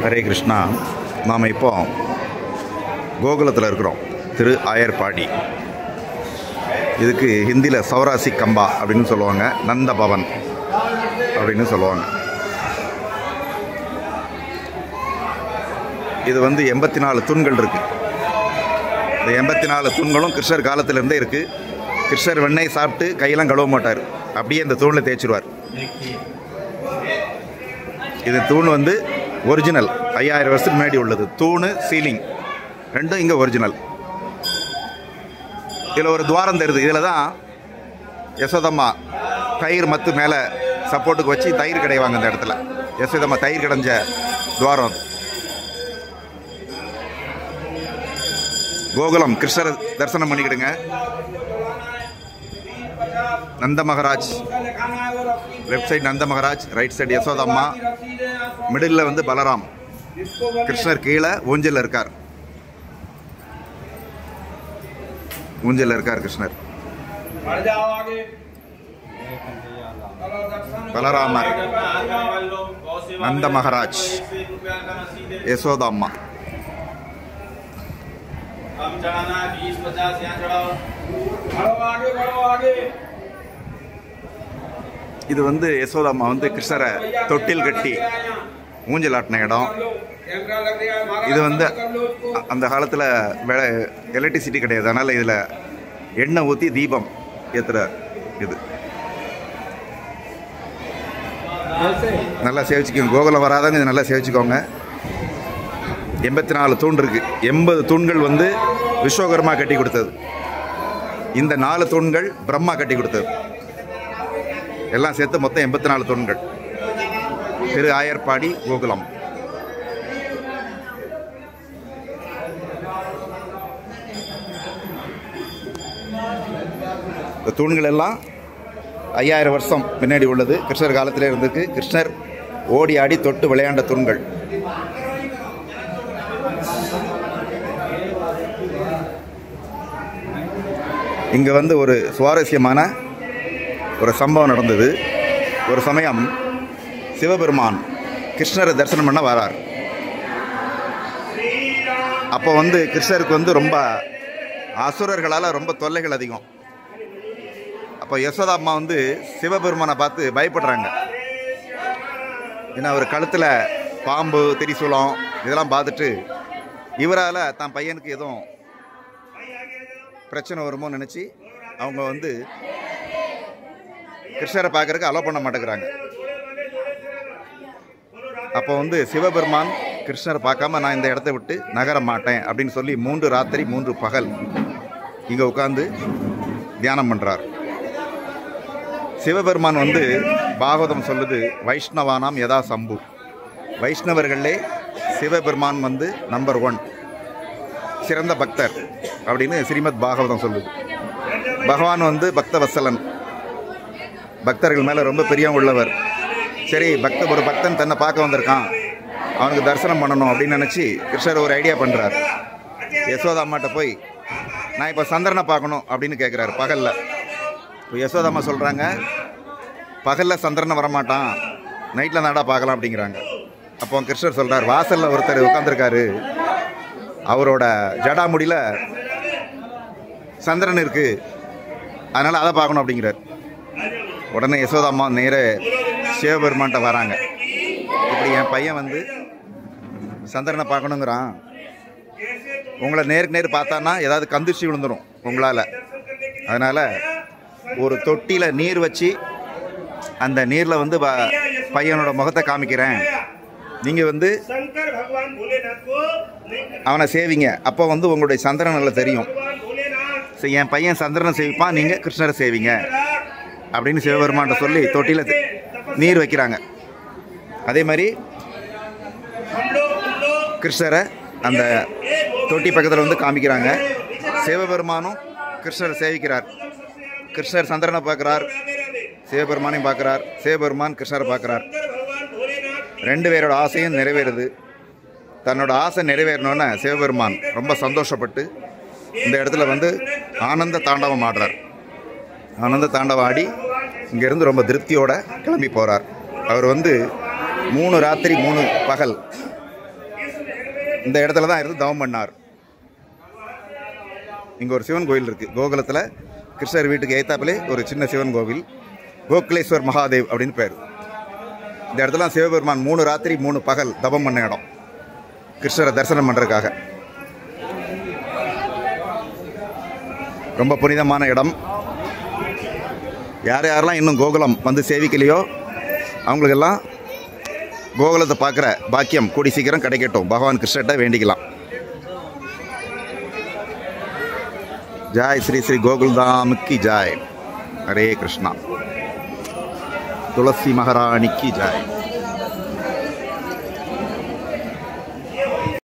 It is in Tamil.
ஹரே கிருஷ்ணா. நாம் இப்போ கோகுலத்தில் இருக்கிறோம், திரு ஆயர்பாடி. இதுக்கு ஹிந்தியில் சௌராசி கம்பா அப்படின்னு சொல்லுவாங்க, நந்த பவன் அப்படின்னு சொல்லுவாங்க. இது 84 தூண்கள் இருக்குது. இந்த 84 தூண்களும் கிருஷ்ணர் காலத்திலேருந்தே இருக்குது. கிருஷ்ணர் வெண்ணெய் சாப்பிட்டு கையெல்லாம் கழுவ மாட்டார், அப்படியே இந்த தூணில் தேய்ச்சிடுவார். இது தூண் ஒரிஜினல் 5000 வருஷத்துக்கு முன்னாடி உள்ளது. தூணு சீலிங் ரெண்டும் இங்கே ஒரிஜினல். இதில் ஒரு துவாரம் தெரியுது. இதில் தான் யசோதம்மா தயிர் மத்து மேலே சப்போர்ட்டுக்கு வச்சு தயிர் கிடைவாங்க. இந்த இடத்துல யசோதம்மா தயிர் கிடைஞ்ச துவாரம். கோகுலம் கிருஷ்ணர் தரிசனம் பண்ணிக்கிடுங்க. Nanda Maharaj left side, Nanda Maharaj right side Yashodamma, middle Balram. Krishnar கீழே ஊஞ்சலில் இருக்கார். ஊஞ்சலில் இருக்கார் கிருஷ்ணர். பலராமர், நந்த மகாராஜ், யசோதம்மா. இது யசோதம்மா கிருஷ்ணரை தொட்டில் கட்டி ஊஞ்சல் ஆட்டின இடம். இது அந்த காலத்தில் எலக்ட்ரிசிட்டி கிடையாது, அதனால் இதில் எண்ணெய் ஊற்றி தீபம் ஏற்றுற இது. நல்லா சேவிச்சுக்கோங்க. கோகுலம் வராதவங்க இது நல்லா சேவிச்சுக்கோங்க. 84 தூண் இருக்குது. 80 தூண்கள் விஸ்வகர்மா கட்டி கொடுத்தது. இந்த 4 தூண்கள் பிரம்மா கட்டி கொடுத்தது. எல்லாம் சேர்த்து மொத்தம் 84 தூண்கள். திரு ஆயர்பாடி கோகுலம். இந்த தூண்கள் எல்லாம் 5000 வருஷம் பின்னாடி உள்ளது. கிருஷ்ணர் காலத்திலே இருந்திருக்கு. கிருஷ்ணர் ஓடி ஆடி தொட்டு விளையாண்ட தூண்கள். இங்கே ஒரு சுவாரஸ்யமான ஒரு சம்பவம் நடந்தது. ஒரு சமயம் சிவபெருமான் கிருஷ்ணரை தரிசனம் பண்ண வரார். அப்போ கிருஷ்ணருக்கு ரொம்ப அசுரர்களால் ரொம்ப தொல்லைகள் அதிகம். அப்போ யசோதாம்மா சிவபெருமானை பார்த்து பயப்படுறாங்க. ஏன்னா அவர் கழுத்தில் பாம்பு திரிசூலம் இதெல்லாம் பார்த்துட்டு இவரால் தான் பையனுக்கு எதுவும் பிரச்சனை வருமோ நினச்சி அவங்க கிருஷ்ணரை பார்க்கறதுக்கு அலோ பண்ண மாட்டேங்கிறாங்க. அப்போ சிவபெருமான் கிருஷ்ணரை பார்க்காம நான் இந்த இடத்த விட்டு நகர மாட்டேன் அப்படின்னு சொல்லி 3 ராத்திரி 3 பகல் இங்கே உட்காந்து தியானம் பண்ணுறார். சிவபெருமான் பாகவதம் சொல்லுது, வைஷ்ணவானாம் யதா சம்பு. வைஷ்ணவர்களே சிவபெருமான் நம்பர் 1 சிறந்த பக்தர் அப்படின்னு ஸ்ரீமத் பாகவதம் சொல்லுது. பகவான் பக்தவத்சலன், பக்தர்கள் மேலே ரொம்ப பிரியம் உள்ளவர். சரி, ஒரு பக்தன் தன்னை பார்க்க வந்திருக்கான், அவனுக்கு தரிசனம் பண்ணணும் அப்படின்னு நினச்சி கிருஷ்ணர் ஒரு ஐடியா பண்ணுறார். யசோதாம்மாட்ட போய் நான் இப்போ சந்திரனை பார்க்கணும் அப்படின்னு கேட்குறாரு பகலில். இப்போ யசோதாம்மா சொல்கிறாங்க, பகலில் சந்திரனை வரமாட்டான், நைட்டில் நாடா பார்க்கலாம் அப்படிங்கிறாங்க. அப்போ கிருஷ்ணர் சொல்கிறார், வாசலில் ஒருத்தர் உட்காந்துருக்காரு, அவரோட ஜடாமுடியில் சந்திரன் இருக்குது, அதனால் அதை பார்க்கணும் அப்படிங்கிறார். உடனே யசோதாம்மா நேர சிவபெருமான்கிட்ட வராங்க. இப்படி என் பையன் சந்திரனை பார்க்கணுங்கிறான், உங்களை நேருக்கு நேர் பார்த்தான்னா ஏதாவது கந்திர்ச்சி விழுந்துடும் உங்களால், அதனால் ஒரு தொட்டியில் நீர் வச்சு அந்த நீரில் பையனோட முகத்தை காமிக்கிறேன், நீங்கள் அவனை சேவிங்க, அப்போ உங்களுடைய சந்திரன் நல்லா தெரியும். சரி, என் பையன் சந்திரனை சேவிப்பான், நீங்கள் கிருஷ்ணரை சேவிங்க அப்படின்னு சிவபெருமான்கிட்ட சொல்லி தொட்டியில் நீர் வைக்கிறாங்க. அதே மாதிரி கிருஷ்ணரை அந்த தொட்டி பக்கத்தில் காமிக்கிறாங்க. சிவபெருமானும் கிருஷ்ணரை சேவிக்கிறார். கிருஷ்ணர் சந்திரனை பார்க்குறார், சிவபெருமானையும் பார்க்குறார், சிவபெருமான் கிருஷ்ணரை பார்க்குறார். 2 பேரோட ஆசையும் நிறைவேறுது. தன்னோட ஆசை நிறைவேறணுன்னு சிவபெருமான் ரொம்ப சந்தோஷப்பட்டு இந்த இடத்துல ஆனந்த தாண்டவம் ஆடுறார். ஆனந்த தாண்டவம் ஆடி இங்கேருந்து ரொம்ப திருப்தியோடு கிளம்பி போகிறார். அவர் 3 ராத்திரி 3 பகல் இந்த இடத்துல தான் இருந்து தவம் பண்ணார். இங்கே ஒரு சிவன் கோவில் இருக்குது. கோகுலத்தில் கிருஷ்ணர் வீட்டுக்கு ஏத்தாப்பிலே ஒரு சின்ன சிவன் கோவில், கோகுலேஸ்வர் மகாதேவ் அப்படின்னு பேர். இந்த இடத்துல சிவபெருமான் 3 ராத்திரி 3 பகல் தபம் பண்ண இடம், கிருஷ்ணரை தரிசனம் பண்ணுறதுக்காக. ரொம்ப புனிதமான இடம். யாரெல்லாம் இன்னும் கோகுலம் வந்து சேவிக்கலையோ அவங்களுக்கெல்லாம் கோகுலத்தை பார்க்குற பாக்கியம் கூடி சீக்கிரம் கிடைக்கட்டும். பகவான் கிருஷ்ணர்கிட்ட வேண்டிக்கலாம். ஜாய் ஸ்ரீ ஸ்ரீ கோகுல்தாமுக்கு ஜாய். ஹரே கிருஷ்ணா. துளசி மகாராணிக்கு ஜாய்.